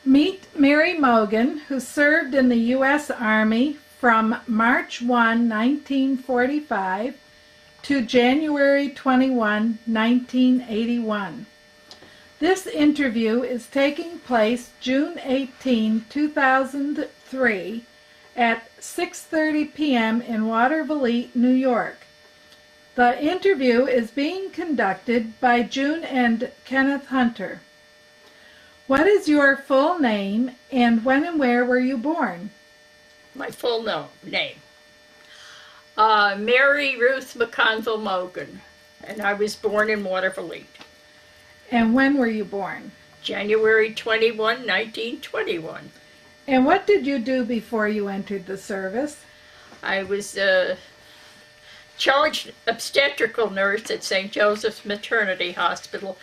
Meet Mary Mogan, who served in the U.S. Army from March 1, 1945 to January 21, 1981. This interview is taking place June 18, 2003 at 6:30 p.m. in Watervliet, New York. The interview is being conducted by June and Kenneth Hunter. What is your full name, and when and where were you born? My full name. Mary Ruth McConville Mogan, and I was born in Watervliet. And when were you born? January 21, 1921. And what did you do before you entered the service? I was a charged obstetrical nurse at St. Joseph's Maternity Hospital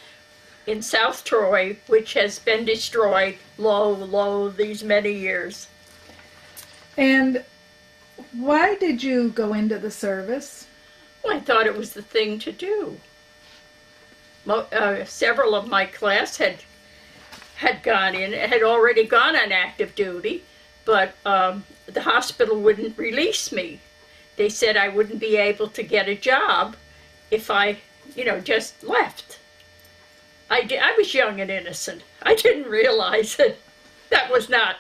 in South Troy, which has been destroyed these many years. And why did you go into the service? Well, I thought it was the thing to do. Several of my class had already gone on active duty, but the hospital wouldn't release me. They said I wouldn't be able to get a job if I, just left. I was young and innocent. I didn't realize that was not.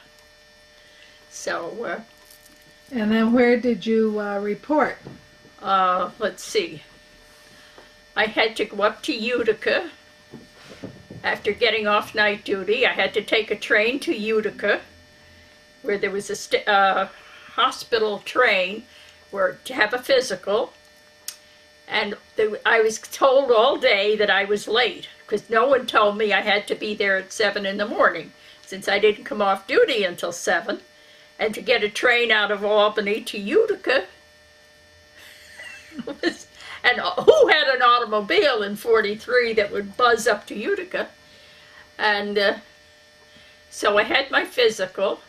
So. And then where did you report? Let's see. I had to go up to Utica. After getting off night duty, I had to take a train to Utica, where there was a hospital train to have a physical. And I was told all day that I was late, because no one told me I had to be there at 7 in the morning, since I didn't come off duty until 7. And to get a train out of Albany to Utica, and who had an automobile in 43 that would buzz up to Utica? And so I had my physical.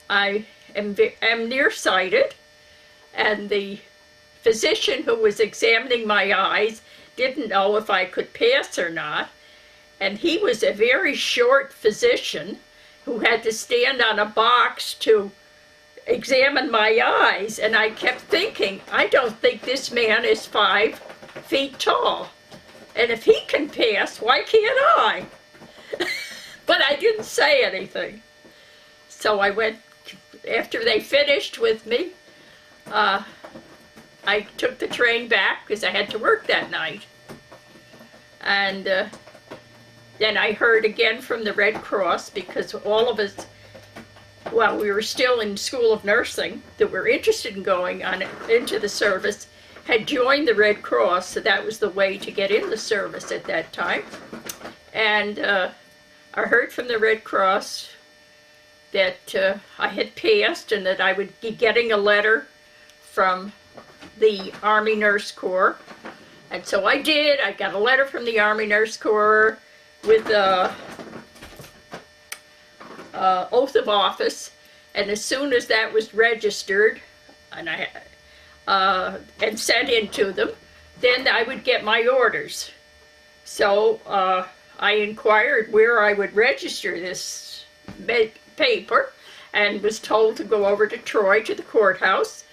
I am nearsighted, and the physician who was examining my eyes didn't know if I could pass or not. And he was a very short physician who had to stand on a box to examine my eyes. And I kept thinking, I don't think this man is 5 feet tall. And if he can pass, why can't I? But I didn't say anything. So I went, after they finished with me, I took the train back because I had to work that night. And then I heard again from the Red Cross, because all of us, while we were still in School of Nursing that were interested in going on into the service, had joined the Red Cross, so that was the way to get in the service at that time. And I heard from the Red Cross that I had passed and that I would be getting a letter from the Army Nurse Corps. And so I did. I got a letter from the Army Nurse Corps with oath of office, and as soon as that was registered and and sent in to them, then I would get my orders. So I inquired where I would register this paper, and was told to go over to Troy to the courthouse.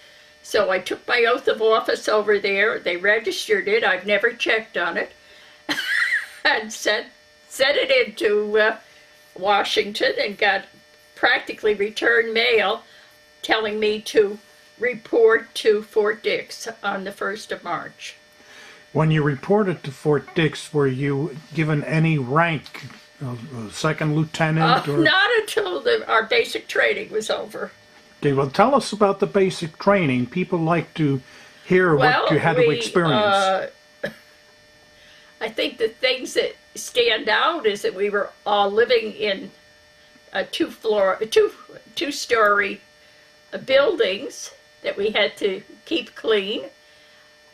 So I took my oath of office over there. They registered it. I've never checked on it. And sent it into Washington, and got practically return mail telling me to report to Fort Dix on the 1st of March. When you reported to Fort Dix, were you given any rank, second lieutenant? Or? Not until our basic training was over. Okay, well, tell us about the basic training. People like to hear what you had to experience. I think the things that stand out is that we were all living in two-story buildings that we had to keep clean.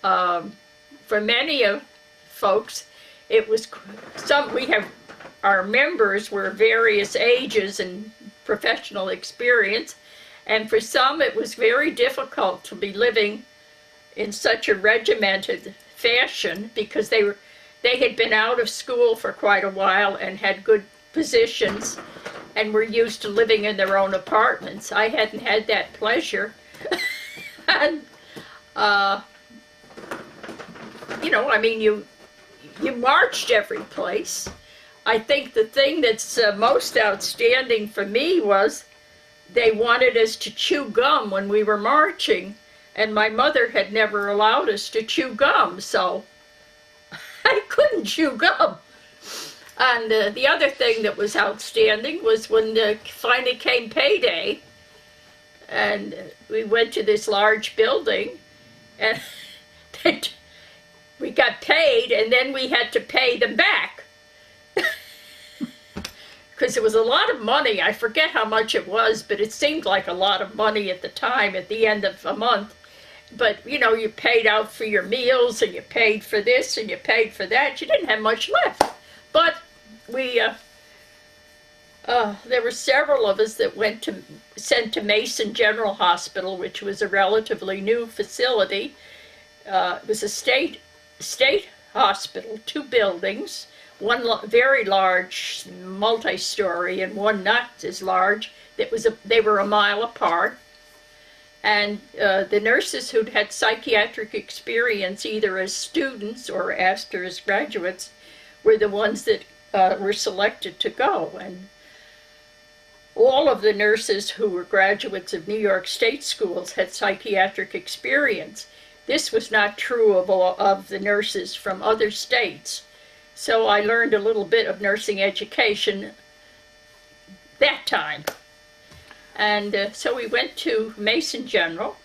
For many of folks, it was our members were various ages and professional experience, and for some it was very difficult to be living in such a regimented fashion, because they had been out of school for quite a while and had good positions and were used to living in their own apartments. I hadn't had that pleasure. And, you know, I mean, you marched every place. I think the thing that's most outstanding for me was they wanted us to chew gum when we were marching, and my mother had never allowed us to chew gum, so I couldn't chew gum. And the other thing that was outstanding was when finally came payday, and we went to this large building, and we got paid, and then we had to pay them back. Because it was a lot of money. I forget how much it was, but it seemed like a lot of money at the time, at the end of a month. But, you know, you paid out for your meals, and you paid for this, and you paid for that. You didn't have much left. But we, there were several of us that sent to Mason General Hospital, which was a relatively new facility. It was a state hospital, 2 buildings. One very large, multi-story, and one not as large. They were a mile apart. And the nurses who'd had psychiatric experience, either as students or after as graduates, were the ones that were selected to go. And all of the nurses who were graduates of New York State schools had psychiatric experience. This was not true of the nurses from other states. So I learned a little bit of nursing education that time. And so we went to Mason General,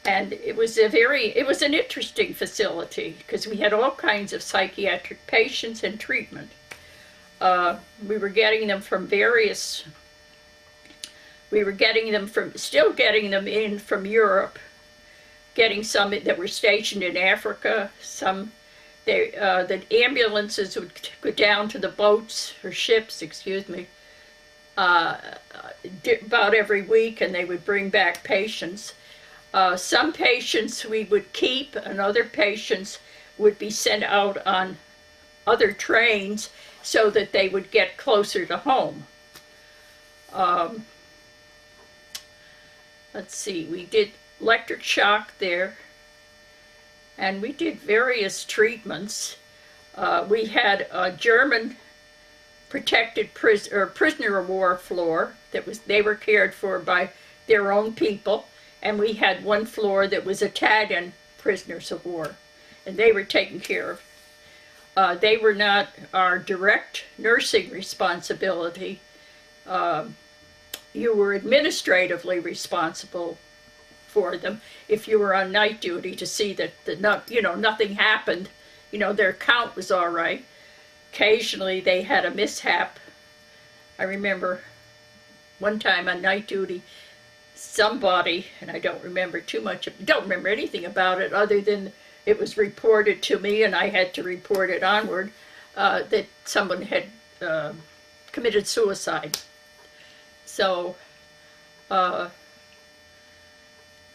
and it was an interesting facility because we had all kinds of psychiatric patients and treatment. We were getting them from still getting them in from Europe, getting some that were stationed in Africa, the ambulances would go down to the boats or ships, about every week, and they would bring back patients. Some patients we would keep, and other patients would be sent out on other trains so that they would get closer to home. Let's see, we did electric shock there, and we did various treatments. We had a German protected prisoner of war floor they were cared for by their own people, and we had one floor that was Italian prisoners of war, and they were taken care of. They were not our direct nursing responsibility. You were administratively responsible for them if you were on night duty to see that nothing happened. You know, their count was all right. Occasionally they had a mishap. I remember one time on night duty, somebody, and I don't remember anything about it other than it was reported to me and I had to report it onward, that someone had committed suicide. So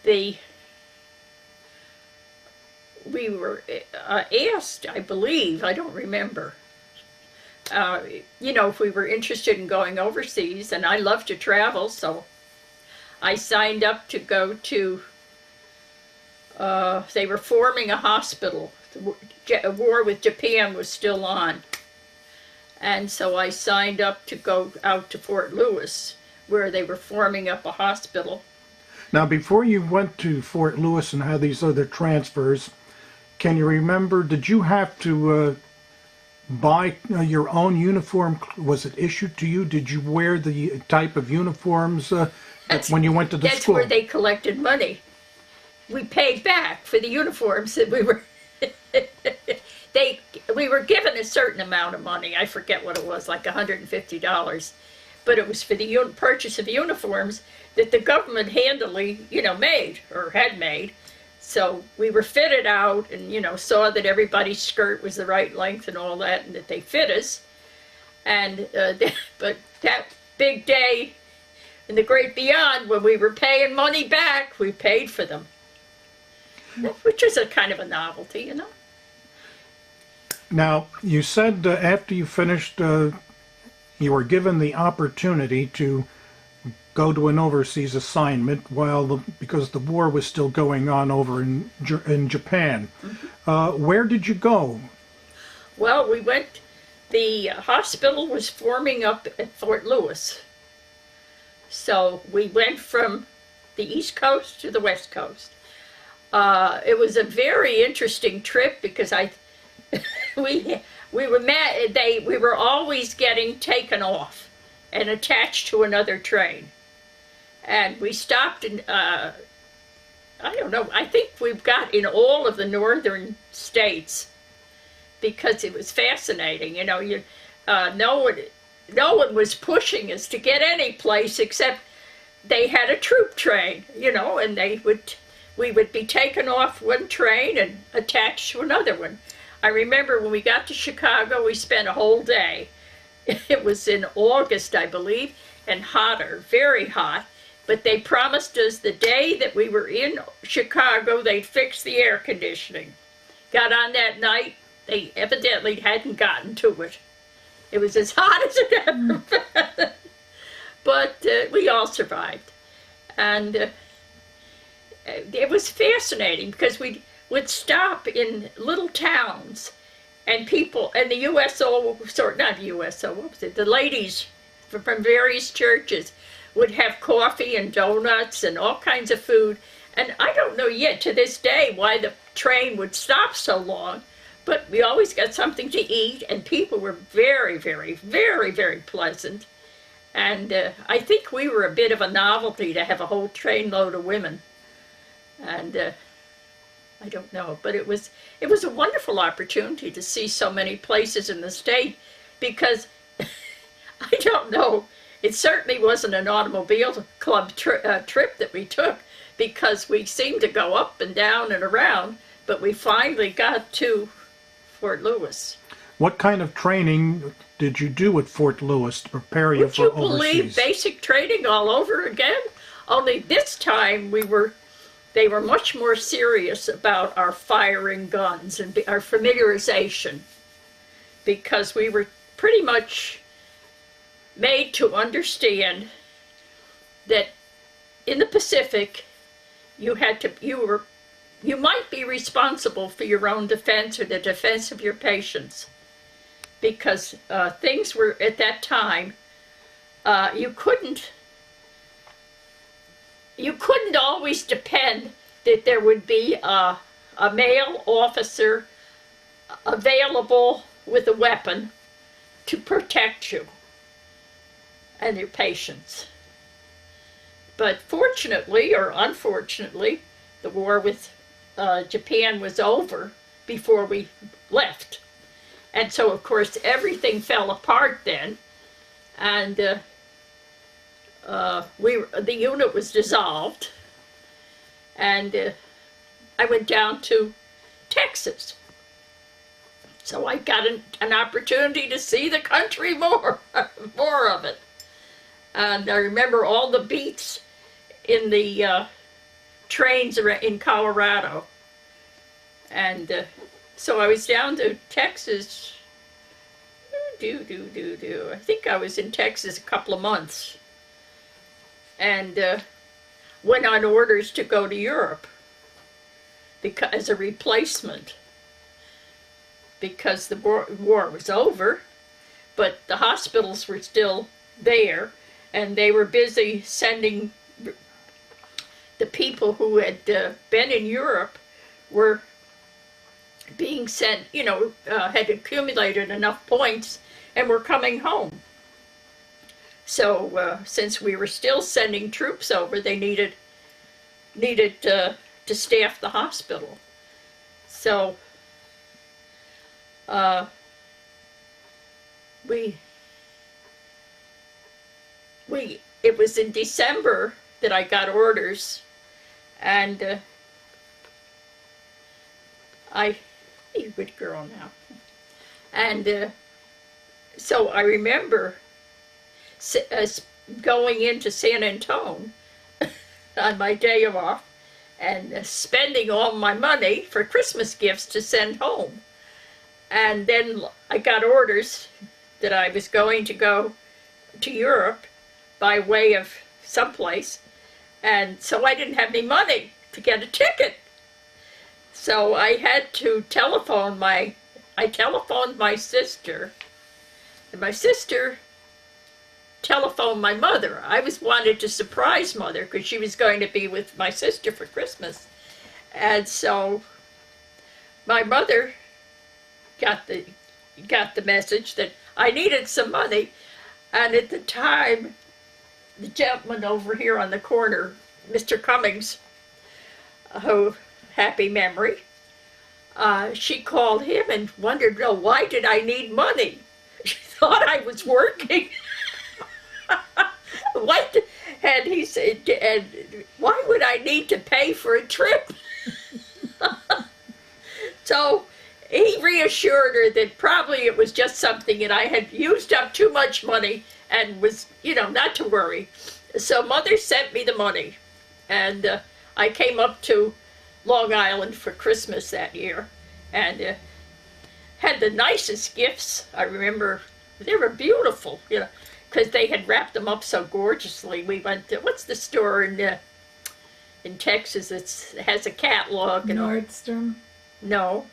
we were asked, I believe, I don't remember, if we were interested in going overseas, and I love to travel, so I signed up to go to, they were forming a hospital. The war with Japan was still on. And so I signed up to go out to Fort Lewis, where they were forming up a hospital. Now, before you went to Fort Lewis and had these other transfers, can you remember, did you have to buy your own uniform? Was it issued to you? Did you wear the type of uniforms when you went to the school? That's where they collected money. We paid back for the uniforms that we were... we were given a certain amount of money. I forget what it was, like $150. But it was for the purchase of uniforms that the government handily, made or had made. So we were fitted out and, saw that everybody's skirt was the right length and all that, and that they fit us. And, but that big day in the great beyond, when we were paying money back, we paid for them. Which is a kind of a novelty, Now, you said after you finished you were given the opportunity to go to an overseas assignment because the war was still going on over in Japan. Where did you go? Well, the hospital was forming up at Fort Lewis. So we went from the East Coast to the West Coast. It was a very interesting trip because we were always getting taken off and attached to another train. And we stopped in, I don't know, I think we've got in all of the northern states because it was fascinating. You know, no one was pushing us to get any place except they had a troop train, you know, and we would be taken off one train and attached to another one. I remember when we got to Chicago, we spent a whole day. It was in August, I believe, and hotter, very hot. But they promised us the day that we were in Chicago, they'd fix the air conditioning. Got on that night, they evidently hadn't gotten to it. It was as hot as it ever been. But we all survived. And it was fascinating because we would stop in little towns and people, and the USO, not USO, what was it? The ladies from various churches would have coffee and donuts and all kinds of food. And I don't know yet to this day why the train would stop so long, but we always got something to eat, and people were very, very, very, very pleasant. And I think we were a bit of a novelty to have a whole trainload of women. And I don't know, but it was a wonderful opportunity to see so many places in the state because I don't know, it certainly wasn't an automobile club trip that we took because we seemed to go up and down and around, but we finally got to Fort Lewis. What kind of training did you do at Fort Lewis to prepare you for overseas? Would you believe basic training all over again? Only this time they were much more serious about our firing guns and our familiarization because we were pretty much made to understand that in the Pacific you might be responsible for your own defense or the defense of your patients because things were at that time you couldn't always depend that there would be a male officer available with a weapon to protect you and your patients. But fortunately or unfortunately, the war with Japan was over before we left. And so, of course, everything fell apart then. And the unit was dissolved. And I went down to Texas. So I got an opportunity to see the country more of it. And I remember all the beats in the trains in Colorado. And so I was down to Texas, I think I was in Texas a couple of months. And went on orders to go to Europe as a replacement. Because the war was over, but the hospitals were still there. And they were busy sending the people who had been in Europe were being sent, had accumulated enough points and were coming home. So since we were still sending troops over, they needed to staff the hospital. So it was in December that I got orders, and you're a good girl now. And so I remember going into San Antonio on my day off and spending all my money for Christmas gifts to send home. And then I got orders that I was going to go to Europe by way of someplace, and so I didn't have any money to get a ticket. So I had to telephoned my sister, and my sister telephoned my mother. I wanted to surprise mother because she was going to be with my sister for Christmas. And so my mother got the message that I needed some money, and at the time the gentleman over here on the corner, Mr. Cummings, who, happy memory, she called him and wondered, oh, why did I need money? She thought I was working. What? And he said, and why would I need to pay for a trip? So he reassured her that probably it was just something that I had used up too much money and was, not to worry. So mother sent me the money, and I came up to Long Island for Christmas that year, and had the nicest gifts. I remember they were beautiful, because they had wrapped them up so gorgeously. We went to, what's the store in Texas it has a catalog? Nordstrom? No.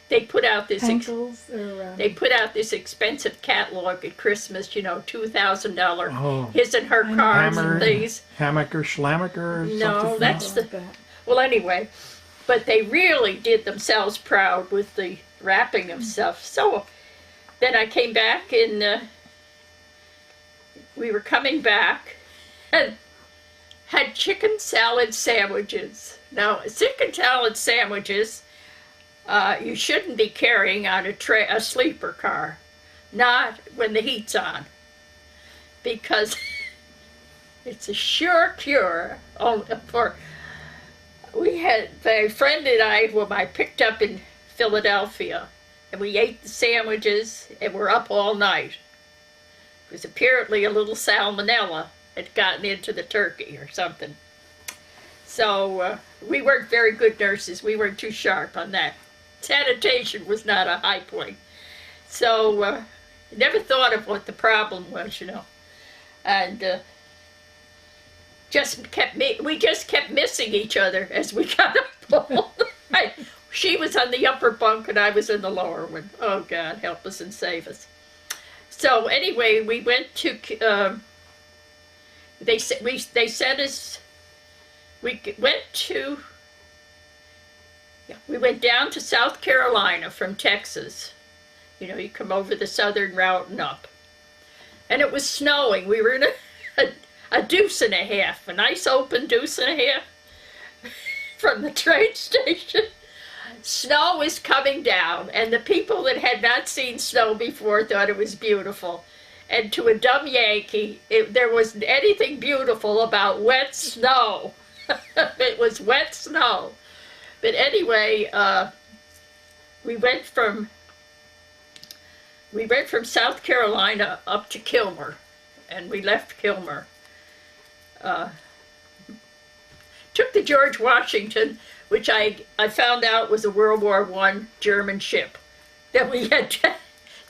They put out this They put out this expensive catalog at Christmas, $2,000 Oh. his and her cards and things. Hammaker, Schlammaker, or No, something? that's well, anyway, but they really did themselves proud with the wrapping of stuff. So then I came back, and we were coming back and had chicken salad sandwiches. Now, chicken salad sandwiches, you shouldn't be carrying on a sleeper car, not when the heat's on, because it's a sure cure for. We had, my friend and I picked up in Philadelphia, and we ate the sandwiches, and we're up all night. It was apparently a little salmonella had gotten into the turkey or something. So we weren't very good nurses. We weren't too sharp on that. Sanitation was not a high point. So never thought of what the problem was, and we just kept missing each other as we got up. She was on the upper bunk and I was in the lower one. Oh God, help us and save us. So anyway, we went to. They sent us. We went down to South Carolina from Texas. You come over the southern route and up. And it was snowing. We were in a deuce and a half, a nice open deuce and a half from the train station. Snow was coming down, and the people that had not seen snow before thought it was beautiful. And to a dumb Yankee, there wasn't anything beautiful about wet snow. It was wet snow. But anyway, we went from South Carolina up to Kilmer, and we left Kilmer. Took the George Washington, which I found out was a World War I German ship that we had.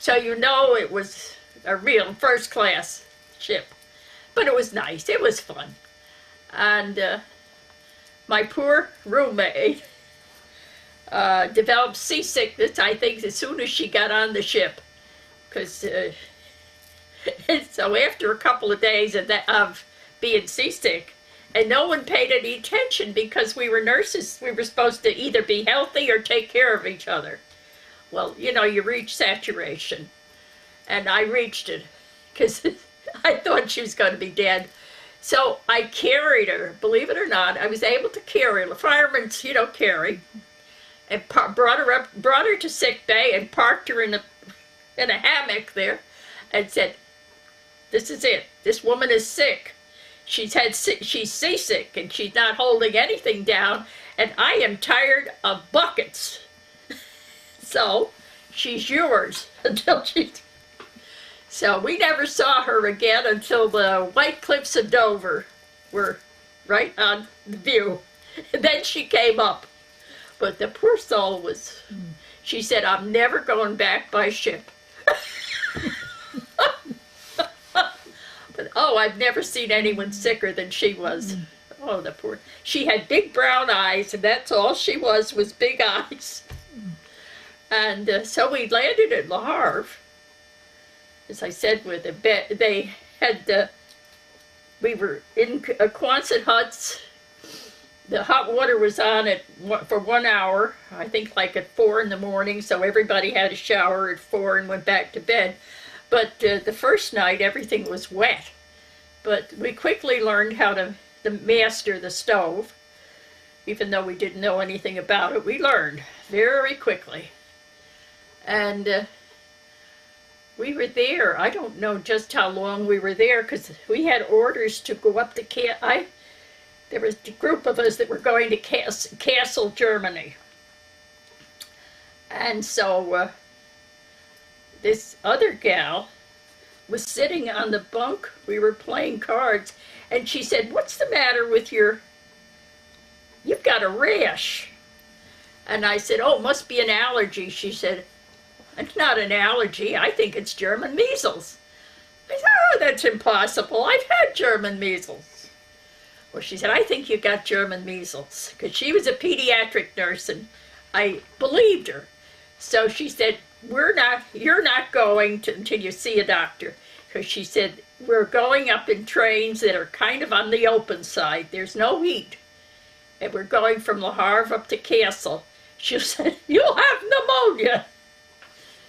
So it was a real first-class ship. But it was nice. It was fun. And my poor roommate developed seasickness, I think, as soon as she got on the ship. Because so after a couple of days of being seasick, and no one paid any attention because we were nurses. We were supposed to either be healthy or take care of each other. Well, you reach saturation. And I reached it because I thought she was going to be dead. So I carried her, believe it or not. I was able to carry her. The firemen, carry. And brought her to sick bay and parked her in a hammock there and said, this is it. This woman is sick. She's seasick and she's not holding anything down, and I am tired of buckets. So she's yours until she's. So we never saw her again until the White Cliffs of Dover were right on the view. And then she came up. But the poor soul was, she said, I'm never going back by ship. Oh, I've never seen anyone sicker than she was. Oh, the poor. She had big brown eyes, and that's all she was big eyes. And so we landed at Le Havre. As I said, with a bed, they had, we were in Quonset huts. The hot water was on for 1 hour, I think like at 4 in the morning, so everybody had a shower at 4 and went back to bed. But the first night, everything was wet. But we quickly learned how to master the stove. Even though we didn't know anything about it, we learned very quickly. And we were there. I don't know just how long we were there, because we had orders to go up to there was a group of us that were going to Kassel, Germany. And so this other gal was sitting on the bunk. We were playing cards, and she said, "What's the matter with you've got a rash." And I said, "Oh, it must be an allergy." She said, "It's not an allergy. I think it's German measles." I said, "Oh, that's impossible. I've had German measles." Well, she said, "I think you got German measles," because she was a pediatric nurse, and I believed her. So she said, "You're not going until you see a doctor," because she said, "We're going up in trains that are kind of on the open side. There's no heat. And we're going from Le Havre up to Kassel." She said, "You'll have pneumonia."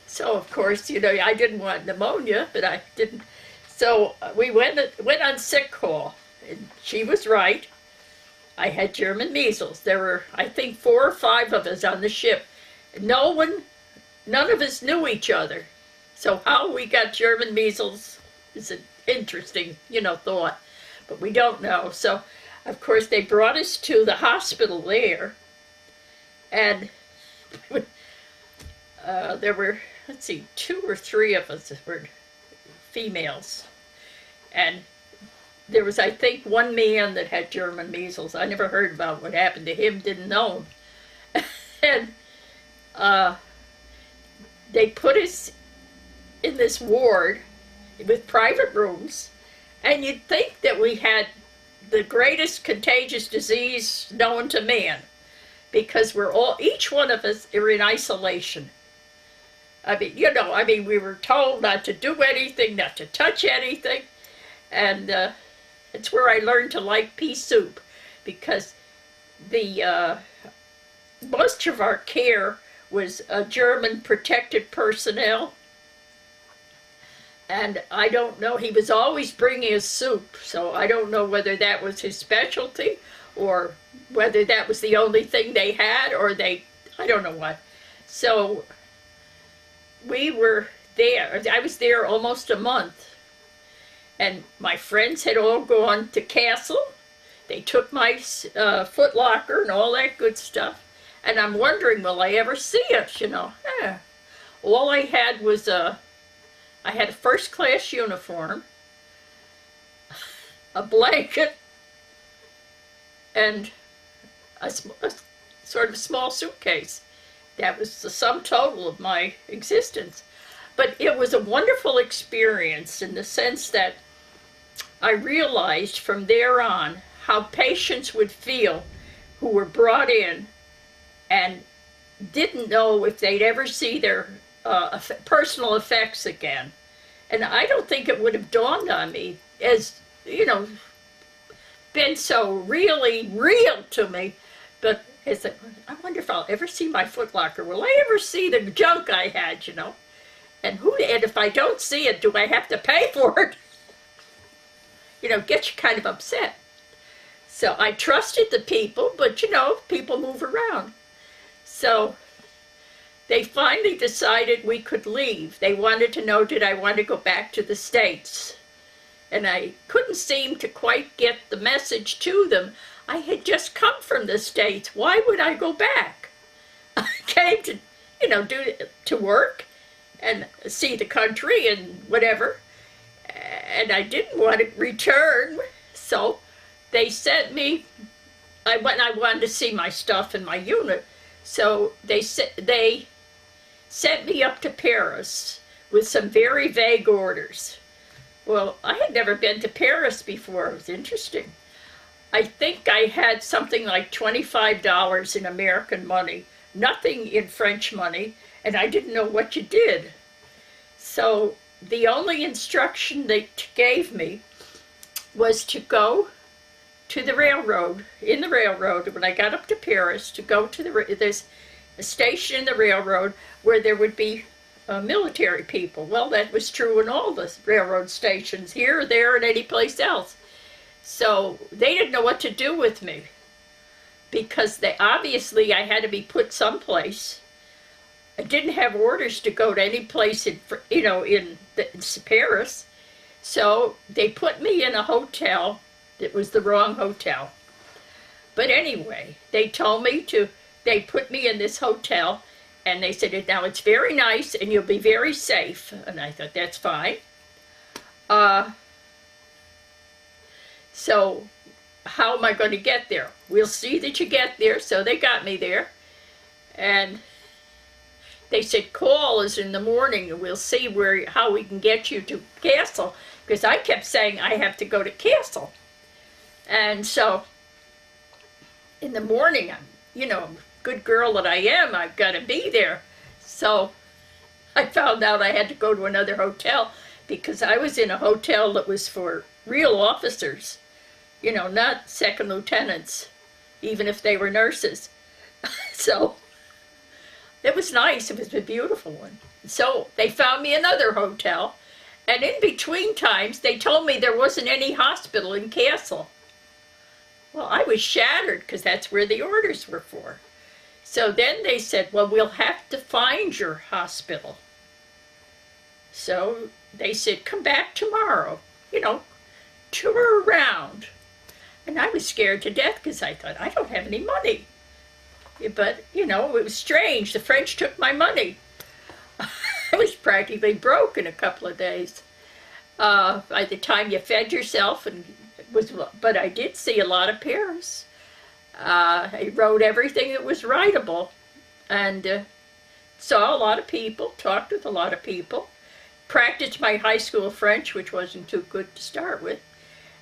So, of course, I didn't want pneumonia, but I didn't. So we went on sick call. And she was right. I had German measles. There were, I think, 4 or 5 of us on the ship. None of us knew each other. So how we got German measles is an interesting, thought. But we don't know. So, of course, they brought us to the hospital there. And there were, 2 or 3 of us that were females. And there was, I think, 1 man that had German measles. I never heard about what happened to him, didn't know him. And they put us in this ward with private rooms, and you'd think that we had the greatest contagious disease known to man, because each one of us are in isolation. We were told not to do anything, not to touch anything, and it's where I learned to like pea soup, because most of our care was German protected personnel. And I don't know, he was always bringing us soup, so I don't know whether that was his specialty or whether that was the only thing they had, or I don't know what. So we were there. I was there almost a month. And my friends had all gone to Kassel. They took my foot locker and all that good stuff. And I'm wondering, will I ever see it, All I had was I had a first-class uniform, a blanket, and a sort of small suitcase. That was the sum total of my existence. But it was a wonderful experience in the sense that I realized from there on how patients would feel who were brought in and didn't know if they'd ever see their personal effects again. And I don't think it would have dawned on me as, been so really real to me. But it's like, I wonder if I'll ever see my foot locker. Will I ever see the junk I had, And if I don't see it, do I have to pay for it? Gets you kind of upset. So I trusted the people, but people move around. So they finally decided we could leave. They wanted to know, did I want to go back to the States? And I couldn't seem to quite get the message to them. I had just come from the States. Why would I go back? I came to, to work and see the country and whatever. And I didn't want to return, so they sent me. I wanted to see my stuff in my unit, so they sent me up to Paris with some very vague orders. Well, I had never been to Paris before. It was interesting. I think I had something like $25 in American money, nothing in French money, and I didn't know what you did. So the only instruction they gave me was to go to the railroad, in the railroad, when I got up to Paris, to go to there's a station in the railroad where there would be military people. Well, that was true in all the railroad stations, here, there, and any place else. So they didn't know what to do with me, because obviously I had to be put someplace. I didn't have orders to go to any place in Paris. So they put me in a hotel. It was the wrong hotel. But anyway, they put me in this hotel, and they said, now it's very nice and you'll be very safe. And I thought, that's fine. So how am I going to get there? We'll see that you get there. So they got me there. And they said, call us in the morning and we'll see how we can get you to Castle. Because I kept saying I have to go to Castle. And so in the morning, good girl that I am, I've got to be there. So I found out I had to go to another hotel, because I was in a hotel that was for real officers, not second lieutenants, even if they were nurses. So it was nice. It was a beautiful one. So they found me another hotel, and in between times they told me there wasn't any hospital in Castle. Well, I was shattered, because that's where the orders were for. So then they said, well, we'll have to find your hospital. So they said, come back tomorrow, tour around. And I was scared to death, because I thought, I don't have any money. But, it was strange. The French took my money. I was practically broke in a couple of days. By the time you fed yourself, but I did see a lot of Paris. I wrote everything that was writable, and saw a lot of people, talked with a lot of people, practiced my high school French, which wasn't too good to start with,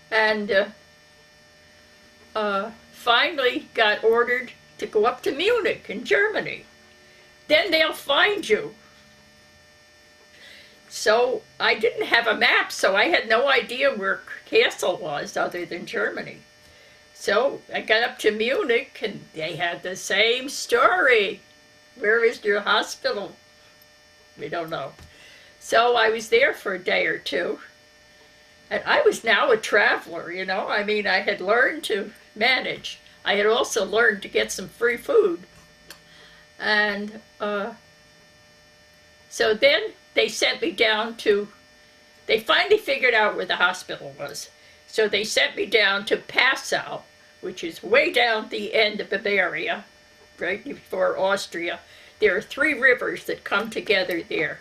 and finally got ordered to go up to Munich in Germany. Then they'll find you. So I didn't have a map, so I had no idea where Castle was other than Germany. So I got up to Munich, and they had the same story. Where is your hospital? We don't know. So I was there for a day or two. And I was now a traveler, I had learned to manage. I had also learned to get some free food. And so then they sent me down they finally figured out where the hospital was. So they sent me down to Passau, which is way down at the end of Bavaria, right before Austria. There are 3 rivers that come together there.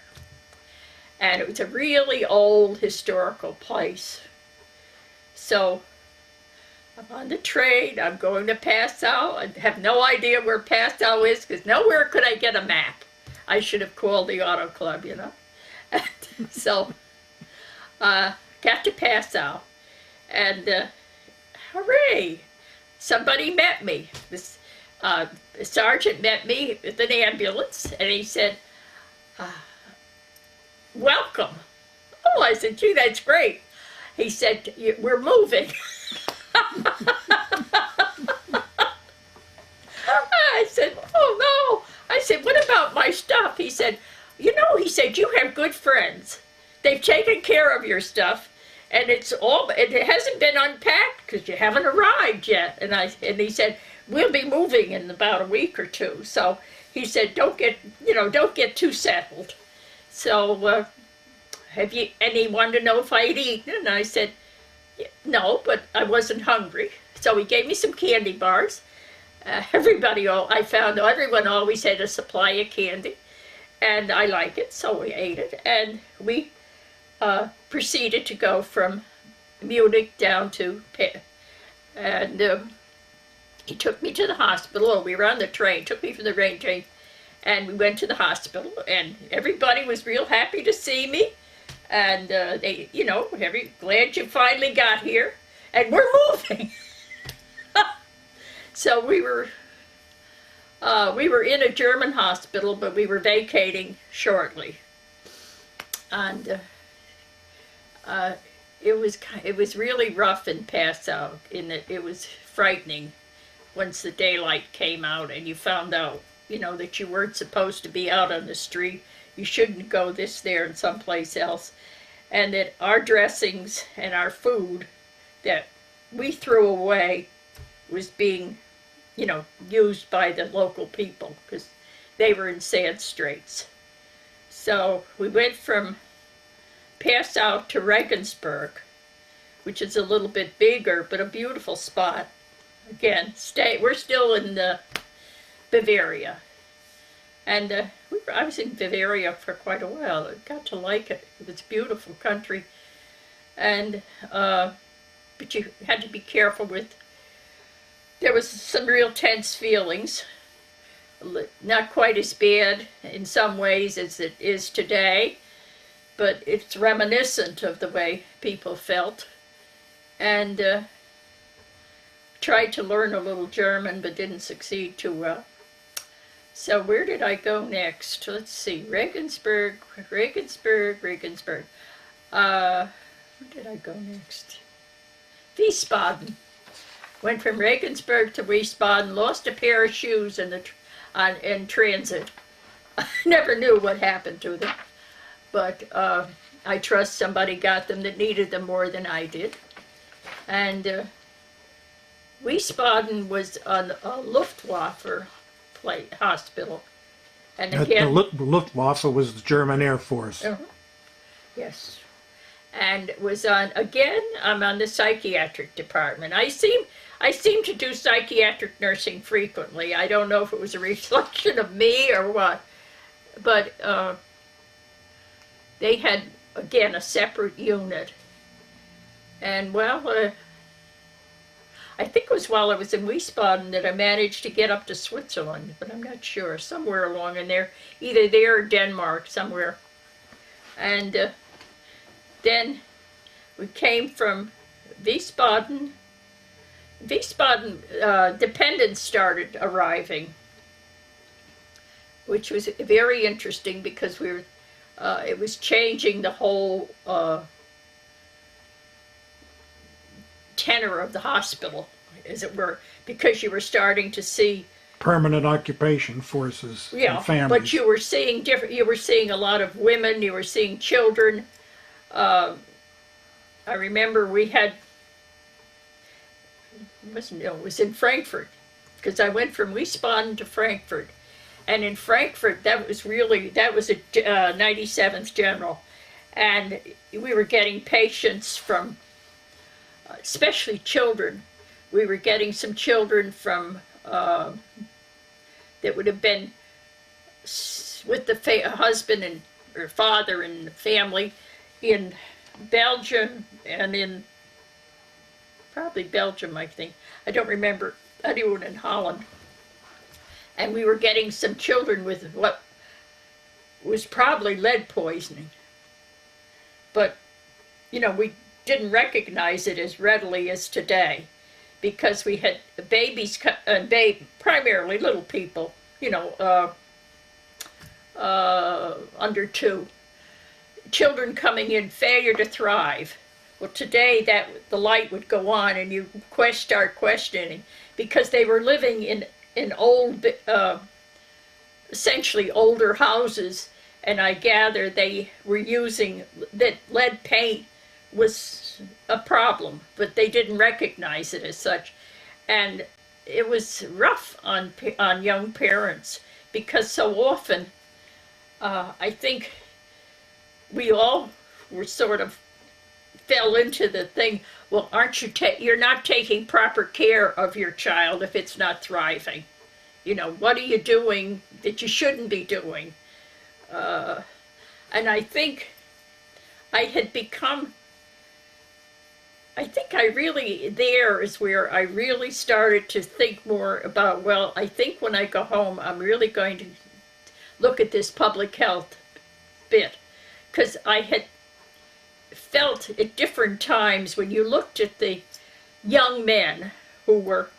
And it was a really old historical place. So I'm on the train, I'm going to Passau. I have no idea where Passau is, because nowhere could I get a map. I should have called the auto club, So, got to Passau, and hooray! Somebody met me. This sergeant met me with an ambulance, and he said, welcome. Oh, I said, gee, that's great. He said, we're moving. I said, oh no. I said, what about my stuff? He said, you have good friends. They've taken care of your stuff, and it hasn't been unpacked because you haven't arrived yet. And he said, we'll be moving in about a week or 2. So he said, don't get too settled. So and he wanted to know if I'd eaten, and I said, no, but I wasn't hungry. So he gave me some candy bars. I found everyone always had a supply of candy, and I like it, so we ate it, and we proceeded to go from Munich down to and he took me to the hospital, or we were on the train, took me from the train, and we went to the hospital, and everybody was real happy to see me, And they, glad you finally got here, and we're moving. So we were in a German hospital, but we were vacating shortly, and it was really rough in Passau. In that it was frightening once the daylight came out, and you found out, that you weren't supposed to be out on the street. You shouldn't go this, there, and someplace else, and that our dressings and our food that we threw away was being used by the local people because they were in sad straits. So we went from Passau to Regensburg, which is a little bit bigger, but a beautiful spot. Again, we're still in Bavaria. And I was in Bavaria for quite a while. I got to like it. It was a beautiful country. And, but you had to be careful with, there was some real tense feelings. Not quite as bad in some ways as it is today, but it's reminiscent of the way people felt. And tried to learn a little German, but didn't succeed too well. So where did I go next? Let's see, Regensburg. Where did I go next? Wiesbaden. Went from Regensburg to Wiesbaden, lost a pair of shoes in transit. I never knew what happened to them, but I trust somebody got them that needed them more than I did. And Wiesbaden was a Luftwaffe hospital. And again, the Luftwaffe was the German Air Force. Yes. And I'm on the psychiatric department. I seem to do psychiatric nursing frequently. I don't know if it was a reflection of me or what, but they had, again, a separate unit. And I think it was while I was in Wiesbaden that I managed to get up to Switzerland, but I'm not sure. Somewhere along in there, either there or Denmark, somewhere. And then we came from Wiesbaden. Dependents started arriving, which was very interesting because it was changing the whole tenor of the hospital, as it were, because you were starting to see permanent occupation forces and families. But you were seeing a lot of women, you were seeing children. I remember we had, it was in Frankfurt, because I went from Wiesbaden to Frankfurt, and in Frankfurt that was a 97th General, and we were getting patients from, especially children. We were getting some children from that would have been with the husband or father and the family in Belgium and in probably Belgium, I think. I don't remember anyone in Holland. And we were getting some children with what was probably lead poisoning. But, we didn't recognize it as readily as today because we had babies, primarily little people, under 2. Children coming in, failure to thrive. Well, today the light would go on and you start questioning because they were living in old, essentially older houses, and I gather they were using that lead paint was a problem, but they didn't recognize it as such, and it was rough on young parents because so often, I think we all were sort of fell into the thing. Well, you're not taking proper care of your child if it's not thriving. What are you doing that you shouldn't be doing? And I think there is where I really started to think more about, well, I think when I go home, I'm really going to look at this public health bit. Because I had felt at different times when you looked at the young men who were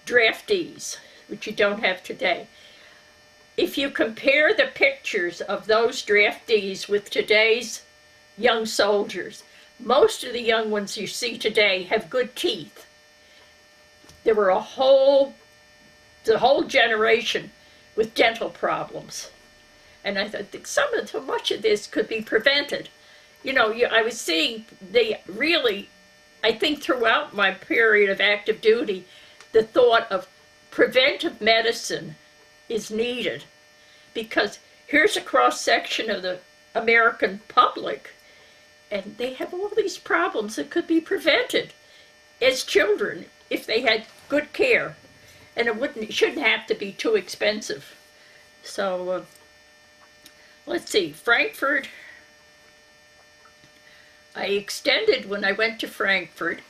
draftees, which you don't have today. If you compare the pictures of those draftees with today's young soldiers, most of the young ones you see today have good teeth. There were the whole generation with dental problems. And I thought so much of this could be prevented. You know, I was seeing I think throughout my period of active duty, the thought of preventive medicine is needed, because here's a cross-section of the American public, and they have all these problems that could be prevented as children if they had good care, and it shouldn't have to be too expensive. So let's see, Frankfurt. I extended when I went to Frankfurt.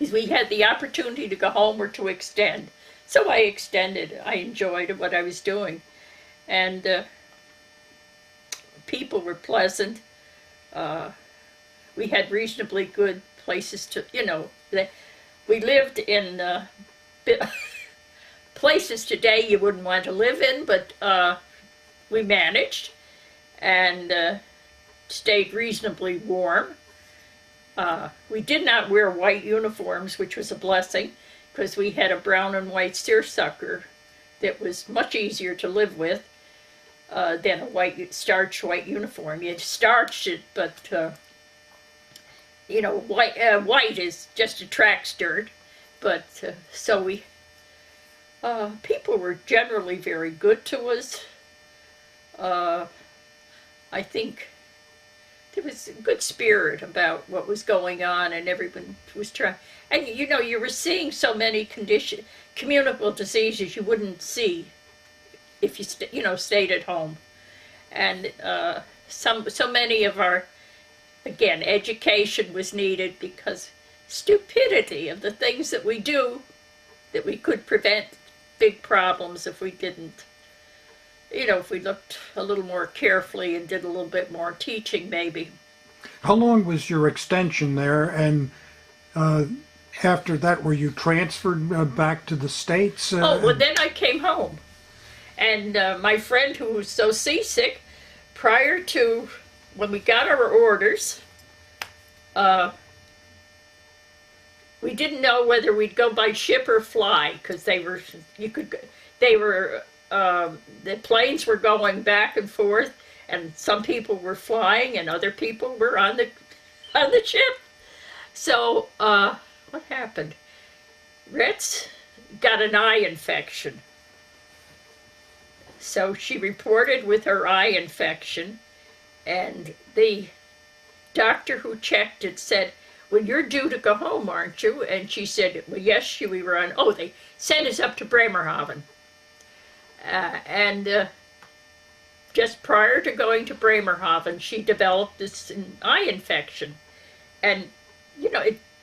We had the opportunity to go home or to extend. So I extended. I enjoyed what I was doing. And people were pleasant. We had reasonably good places to, we lived in places today you wouldn't want to live in, but we managed and stayed reasonably warm. We did not wear white uniforms, which was a blessing, because we had a brown and white seersucker that was much easier to live with than a starched white uniform. You starched it, but white is just attracts dirt. But so people were generally very good to us. I think there was a good spirit about what was going on, and everyone was trying. And you were seeing so many communicable diseases you wouldn't see if you stayed at home. And so many of our, again, education was needed, because stupidity of the things that we do, that we could prevent big problems if we didn't. If we looked a little more carefully and did a little bit more teaching, maybe. How long was your extension there? And after that, were you transferred back to the States? Well, then I came home. And my friend, who was so seasick, prior to when we got our orders, we didn't know whether we'd go by ship or fly, because the planes were going back and forth, and some people were flying and other people were on the ship. So what happened? Retz got an eye infection. So she reported with her eye infection, and the doctor who checked it said, "Well, you're due to go home, aren't you?" And she said, "Well, yes." We were on. Oh, they sent us up to Bremerhaven. And just prior to going to Bremerhaven, she developed this eye infection. And,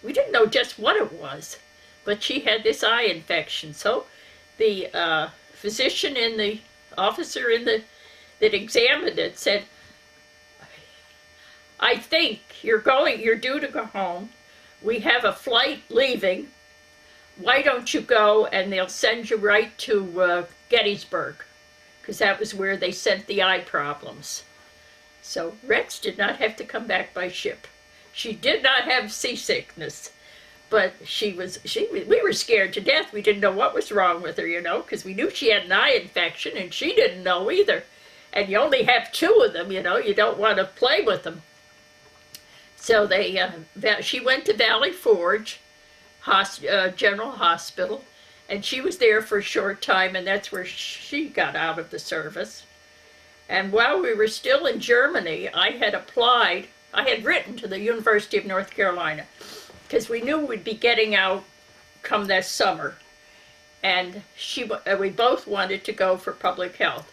we didn't know just what it was, but she had this eye infection. So the physician and the officer that examined it said, "I think you're due to go home. We have a flight leaving. Why don't you go, and they'll send you right to Gettysburg," because that was where they sent the eye problems. So Rex did not have to come back by ship. She did not have seasickness, but we were scared to death. We didn't know what was wrong with her, because we knew she had an eye infection, and she didn't know either. And you only have two of them, you don't want to play with them. So she went to Valley Forge General Hospital, and she was there for a short time, and that's where she got out of the service. And while we were still in Germany, I had written to the University of North Carolina, because we knew we'd be getting out come this summer. And we both wanted to go for public health.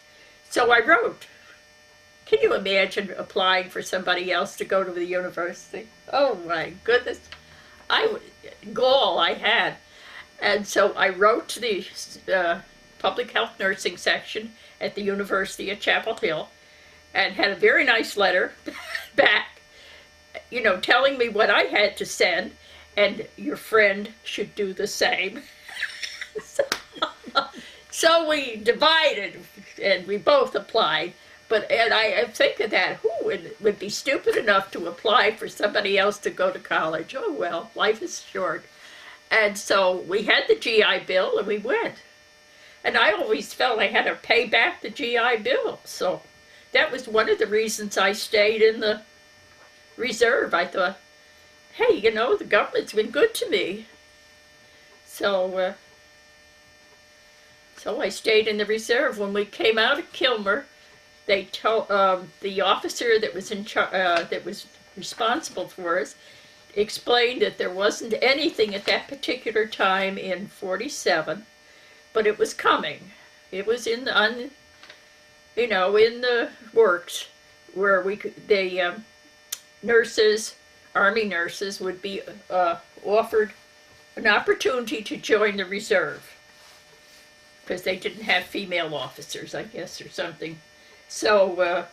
So I wrote. Can you imagine applying for somebody else to go to the university? Oh my goodness. Gall I had. And so I wrote to the public health nursing section at the University of Chapel Hill, and had a very nice letter back, you know, telling me what I had to send, and your friend should do the same. So we divided, and we both applied. And I think of that, who would be stupid enough to apply for somebody else to go to college? Oh well, life is short. And so we had the GI Bill, and we went. And I always felt I had to pay back the GI Bill. So that was one of the reasons I stayed in the reserve. I thought, hey, you know, the government's been good to me. So I stayed in the reserve. When we came out of Kilmer, they told the officer that was that was responsible for us explained that there wasn't anything at that particular time in 47, but it was coming. It was in the in the works, where the nurses, Army nurses, would be offered an opportunity to join the reserve, because they didn't have female officers, I guess, or something. So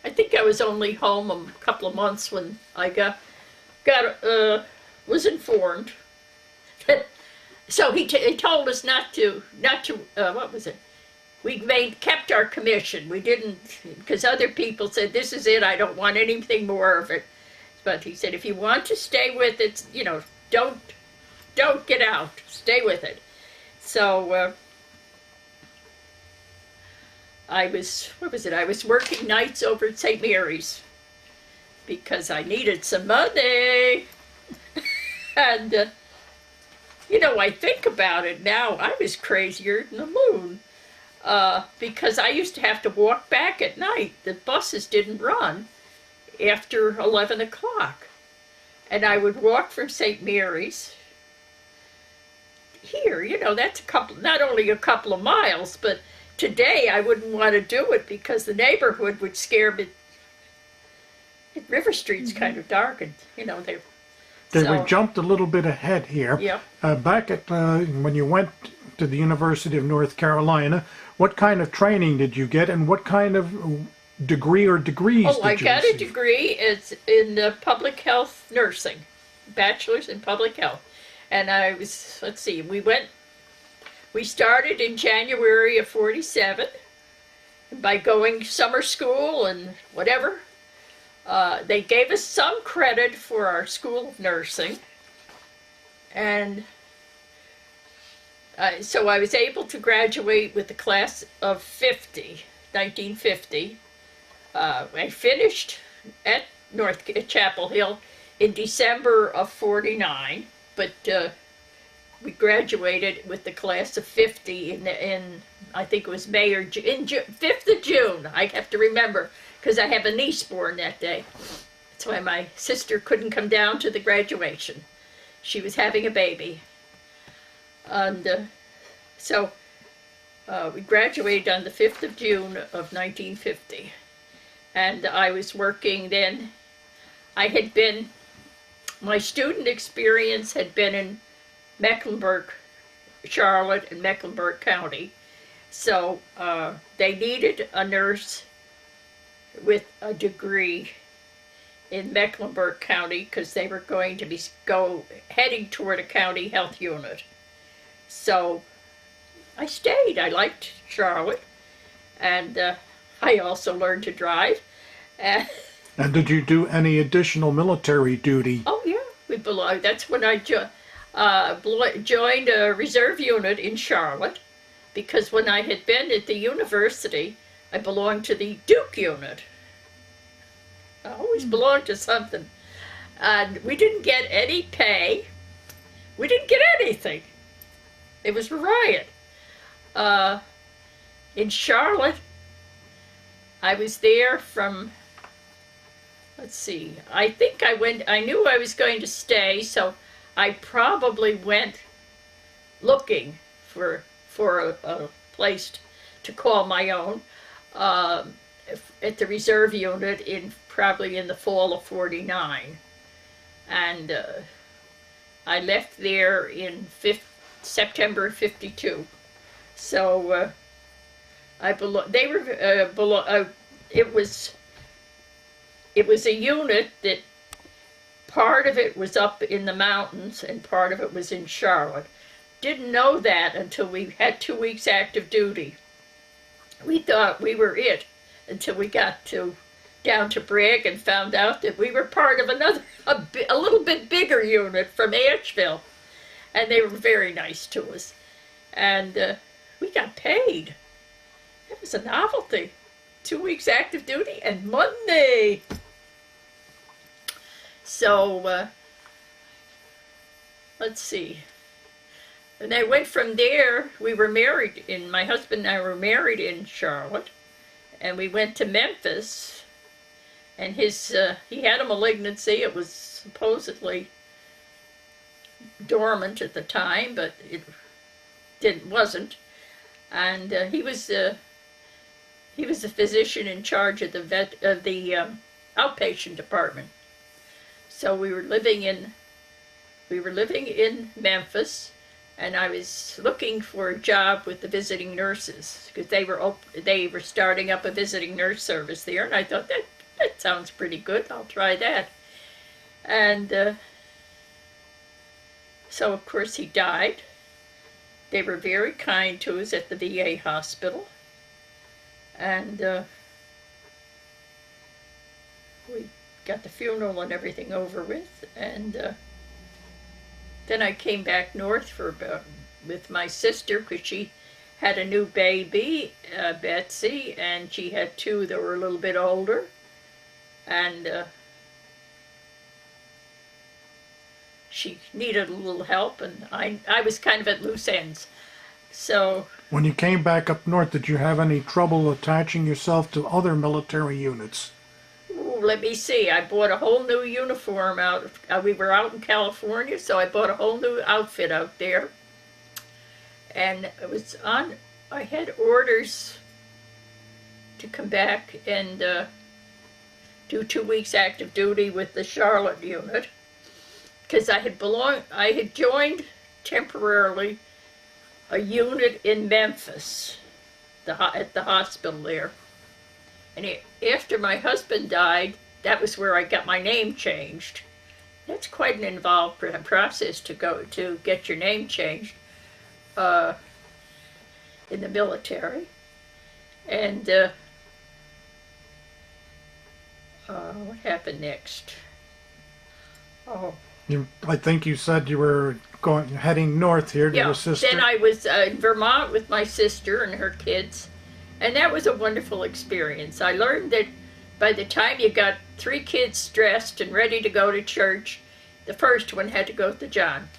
I think I was only home a couple of months when I was informed. So he told us not to what was it? We kept our commission. We didn't, because other people said, this is it, I don't want anything more of it. But he said, if you want to stay with it, you know, don't get out, stay with it. So I was working nights over at St. Mary's because I needed some money. And, you know, I think about it now, I was crazier than the moon. Because I used to have to walk back at night. The buses didn't run after 11 o'clock. And I would walk from St. Mary's here, you know, that's not only a couple of miles, but today I wouldn't want to do it because the neighborhood would scare me. River Street's kind of dark, and, you know, we jumped a little bit ahead here. Yep. Back at when you went to the University of North Carolina, what kind of training did you get, and what kind of degree or degrees did you receive? I got a degree. It's in public health nursing, bachelor's in public health. And I was, let's see, we started in January of 47 by going summer school and whatever. They gave us some credit for our School of Nursing. And so I was able to graduate with the class of 1950. I finished at Chapel Hill in December of 49, but we graduated with the class of 50 in I think it was May or 5th of June. I have to remember, because I have a niece born that day. That's why my sister couldn't come down to the graduation. She was having a baby. And so we graduated on the 5th of June of 1950. And I was working then. My student experience had been in Mecklenburg, Charlotte, and Mecklenburg County. So they needed a nurse with a degree in Mecklenburg County because they were going to be heading toward a county health unit. So I stayed. I liked Charlotte, and I also learned to drive. And did you do any additional military duty? Oh yeah, that's when I joined a reserve unit in Charlotte, because when I had been at the university, I belonged to the Duke unit. I always belonged to something. And we didn't get any pay. We didn't get anything. It was a riot. In Charlotte, I was there from, let's see, I knew I was going to stay, so I probably went looking for a place to call my own at the reserve unit probably in the fall of 49. And I left there in September of 52. So it was a unit that part of it was up in the mountains and part of it was in Charlotte. Didn't know that until we had 2 weeks active duty. We thought we were it until we got down to Bragg and found out that we were part of a little bit bigger unit from Asheville. And they were very nice to us. And we got paid. It was a novelty. 2 weeks active duty and Monday. So, let's see. And I went from there. We were married my husband and I were married in Charlotte. And we went to Memphis. And he had a malignancy. It was supposedly dormant at the time, but it wasn't. And he was a physician in charge of the outpatient department. So we were living in Memphis, and I was looking for a job with the visiting nurses because they were starting up a visiting nurse service there, and I thought that sounds pretty good. I'll try that. And so of course he died. They were very kind to us at the VA hospital, and we got the funeral and everything over with, and then I came back north with my sister because she had a new baby, Betsy, and she had two that were a little bit older, and she needed a little help, and I was kind of at loose ends. So when you came back up north, did you have any trouble attaching yourself to other military units? let me see, I bought a whole new uniform out. We were out in California, so I bought a whole new outfit out there. And it was I had orders to come back and do 2 weeks active duty with the Charlotte unit, because I had joined temporarily a unit in Memphis, at the hospital there. And after my husband died, that was where I got my name changed. That's quite an involved process to get your name changed in the military. And what happened next? Oh. I think you said you were heading north here to your sister. Then I was in Vermont with my sister and her kids, and that was a wonderful experience. I learned that by the time you got 3 kids dressed and ready to go to church, the first one had to go to John.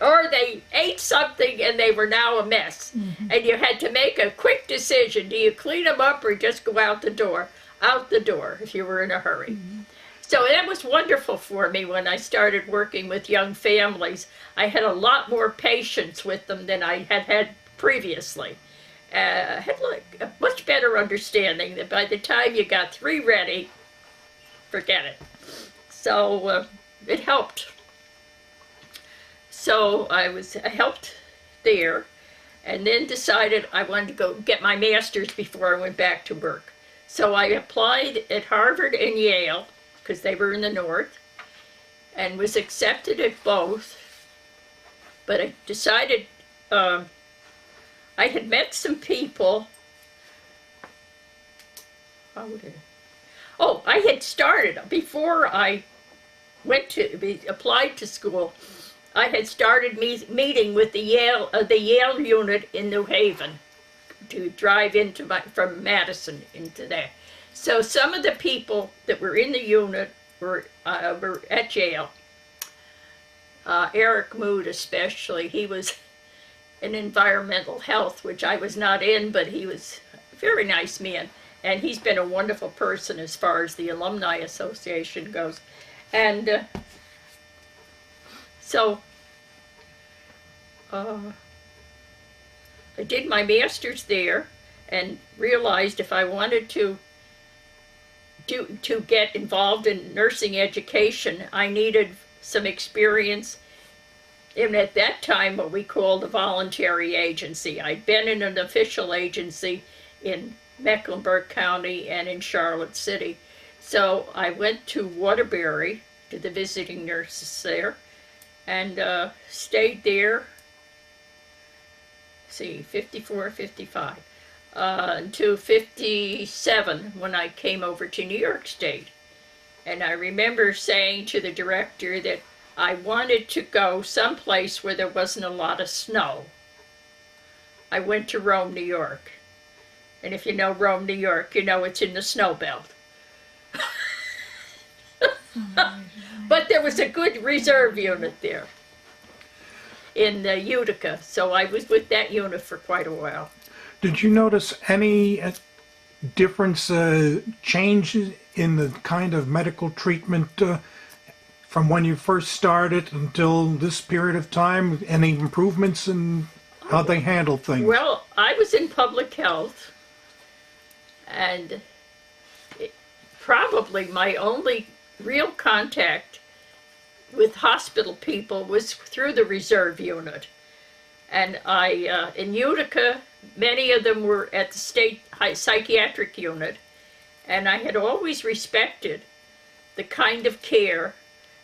Or they ate something and they were now a mess. Mm-hmm. And you had to make a quick decision. Do you clean them up or just go out the door? Out the door if you were in a hurry. Mm-hmm. So that was wonderful for me when I started working with young families. I had a lot more patience with them than I had previously. I had a much better understanding that by the time you got 3 ready, forget it. So it helped. So I helped there, and then decided I wanted to go get my master's before I went back to work. So I applied at Harvard and Yale, because they were in the north, and was accepted at both. But I decided, I had met some people. I had started, before I applied to school, I had started meeting with the Yale unit in New Haven to drive from Madison into there. So some of the people that were in the unit were at Yale. Eric Mood especially. He was in environmental health, which I was not in, but he was a very nice man. And he's been a wonderful person as far as the Alumni Association goes. And so I did my master's there and realized if I wanted to get involved in nursing education, I needed some experience in, at that time, what we called a voluntary agency. I'd been in an official agency in Mecklenburg County and in Charlotte City. So I went to Waterbury, to the visiting nurses there, and stayed there, 54, 55, until 57 when I came over to New York State. And I remember saying to the director that I wanted to go someplace where there wasn't a lot of snow. I went to Rome, New York. And if you know Rome, New York, you know it's in the snow belt. But there was a good reserve unit there in Utica, so I was with that unit for quite a while. Did you notice any difference, changes in the kind of medical treatment from when you first started until this period of time? Any improvements in how they handle things? Well, I was in public health, and probably my only real contact with hospital people was through the reserve unit. And in Utica, many of them were at the state psychiatric unit, and I had always respected the kind of care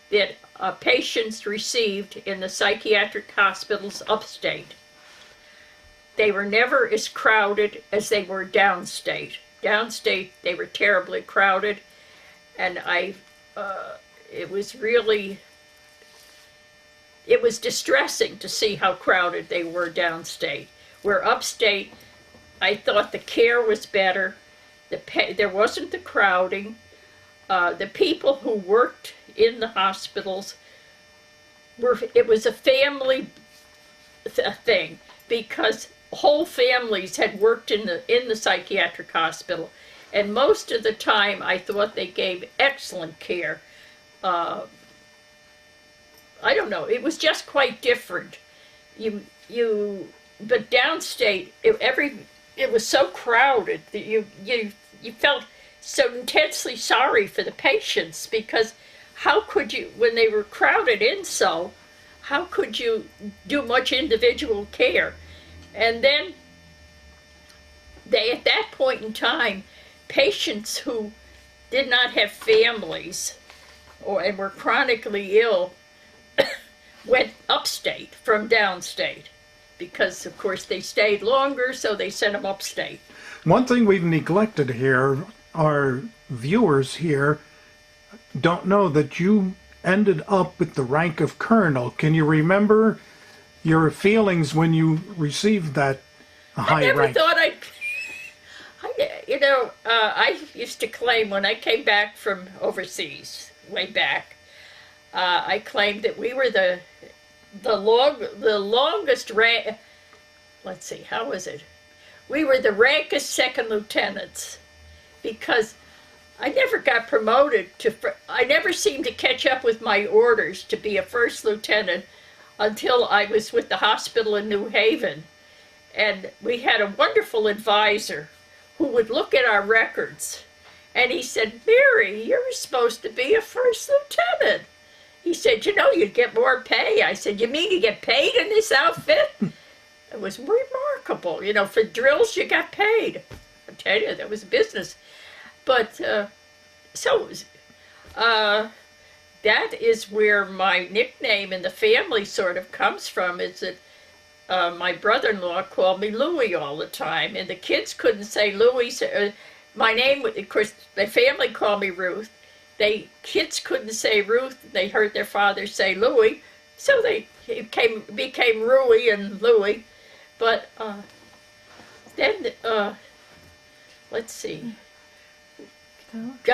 that patients received in the psychiatric hospitals upstate. They were never as crowded as they were downstate. Downstate, they were terribly crowded, and it was distressing to see how crowded they were downstate. Where upstate, I thought the care was better, there wasn't the crowding, the people who worked in the hospitals it was a family thing, because whole families had worked in the psychiatric hospital, and most of the time I thought they gave excellent care. I don't know, it was just quite different. But downstate, it was so crowded that you felt so intensely sorry for the patients, because how could you, when they were crowded in so, how could you do much individual care? And then at that point in time, patients who did not have families and were chronically ill went upstate from downstate, because of course they stayed longer, so they sent them upstate. One thing we've neglected here, our viewers here don't know that you ended up with the rank of colonel. Can you remember your feelings when you received that high rank? I never thought I used to claim when I came back from overseas, way back, I claimed that we were the longest rank. Let's see, how was it? We were the rankest second lieutenants, because I never got promoted I never seemed to catch up with my orders to be a first lieutenant until I was with the hospital in New Haven. And we had a wonderful advisor who would look at our records, and he said, "Mary, you're supposed to be a first lieutenant." He said, "You'd get more pay." I said, "You mean you get paid in this outfit?" It was remarkable. For drills you got paid. I tell you, that was business. But that is where my nickname in the family sort of comes from, is that my brother-in-law called me Louie all the time, and the kids couldn't say Louie. My name, of course, my family called me Ruth. Kids couldn't say Ruth. They heard their father say Louie, so they became Rui and Louie. But then, let's see. You go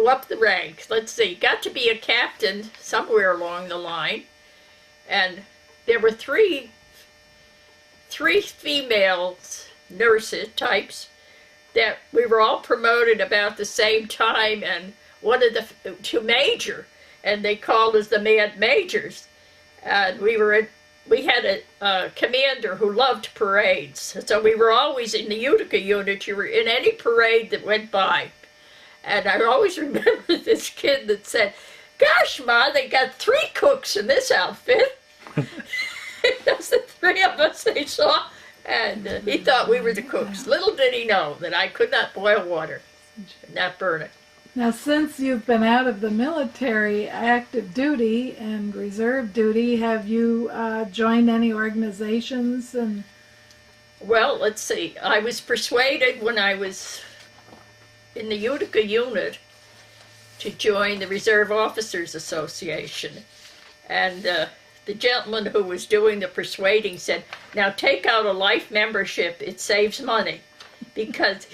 up the ranks. Let's see. Got to be a captain somewhere along the line, and there were three female nurses types that we were all promoted about the same time, and one of the to major, and they called us the Mad Majors. And we had a commander who loved parades, so we were always in the Utica unit. You were in any parade that went by. And I always remember this kid that said, "Gosh, Ma, they got 3 cooks in this outfit." That's the 3 of us they saw And he thought we were the cooks. Little did he know that I could not boil water and not burn it. Now, since you've been out of the military, active duty and reserve duty, have you joined any organizations? And Well, let's see. I was persuaded when I was in the Utica unit to join the Reserve Officers Association. And the gentleman who was doing the persuading said, now take out a life membership, it saves money. Because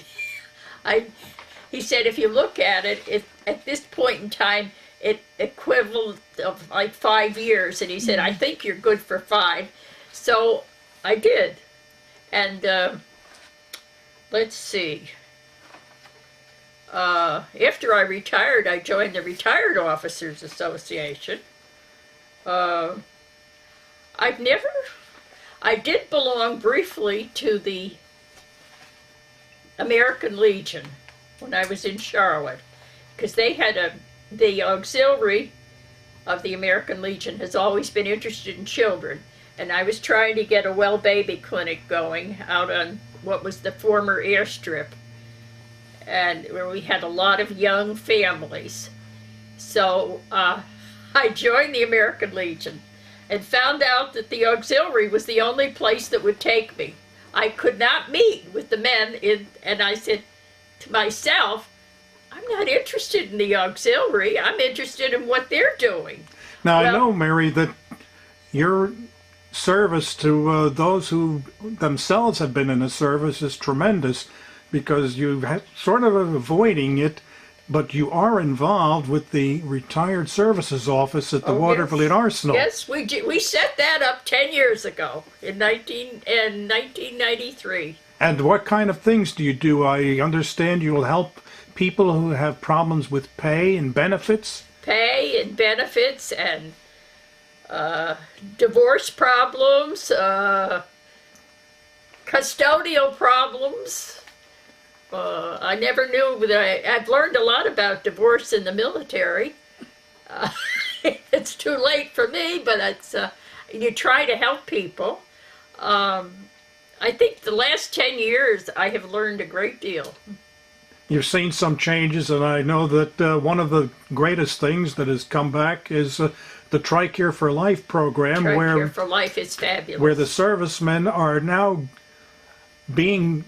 he said if you look at it, at this point in time, it equivalent of like 5 years. And he said, I think you're good for 5. So I did. And let's see. After I retired, I joined the Retired Officers Association. I did belong briefly to the American Legion when I was in Charlotte, because they had the auxiliary of the American Legion has always been interested in children, and I was trying to get a well baby clinic going out on what was the former airstrip, and where we had a lot of young families. So I joined the American Legion and found out that the auxiliary was the only place that would take me. I could not meet with the men, and I said to myself, I'm not interested in the auxiliary, I'm interested in what they're doing. Now, Well, I know, Mary, that your service to those who themselves have been in the service is tremendous, because you have sort of avoiding it, but you are involved with the Retired Services Office at the Watervliet Arsenal. Yes, we set that up 10 years ago in 1993. And what kind of things do you do? I understand you will help people who have problems with pay and benefits. Pay and benefits and divorce problems, custodial problems. I never knew that I've learned a lot about divorce in the military. It's too late for me, but it's you try to help people. I think the last 10 years I have learned a great deal. You've seen some changes, and I know that one of the greatest things that has come back is the TRICARE for Life program, TRICARE for Life is fabulous. where the servicemen are now being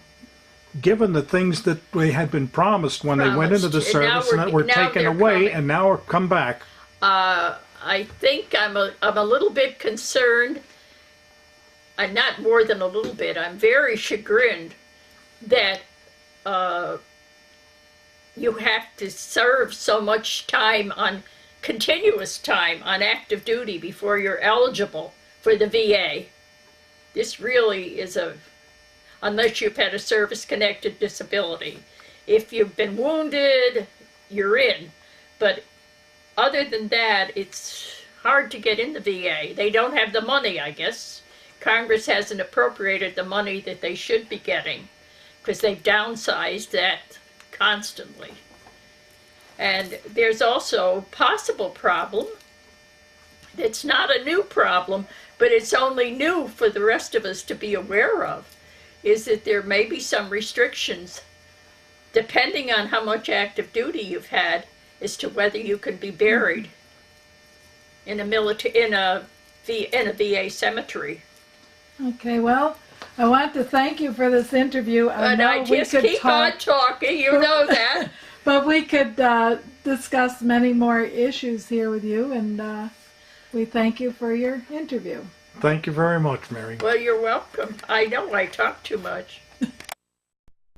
given the things that they had been promised when they went into the service, and that were taken away and now are come back. I think I'm a little bit concerned. I'm not more than a little bit. I'm very chagrined that you have to serve so much time on continuous time on active duty before you're eligible for the VA. This really is unless you've had a service-connected disability. If you've been wounded, you're in. But other than that, it's hard to get in the VA. They don't have the money, I guess. Congress hasn't appropriated the money that they should be getting because they've downsized that constantly. And there's also a possible problem that's not a new problem, but it's only new for the rest of us to be aware of, is that there may be some restrictions depending on how much active duty you've had as to whether you can be buried in a VA cemetery. okay, well, I want to thank you for this interview. But I just keep on talking, you know that. But we could discuss many more issues here with you, and we thank you for your interview. Thank you very much, Mary. Well, you're welcome. I know I talk too much.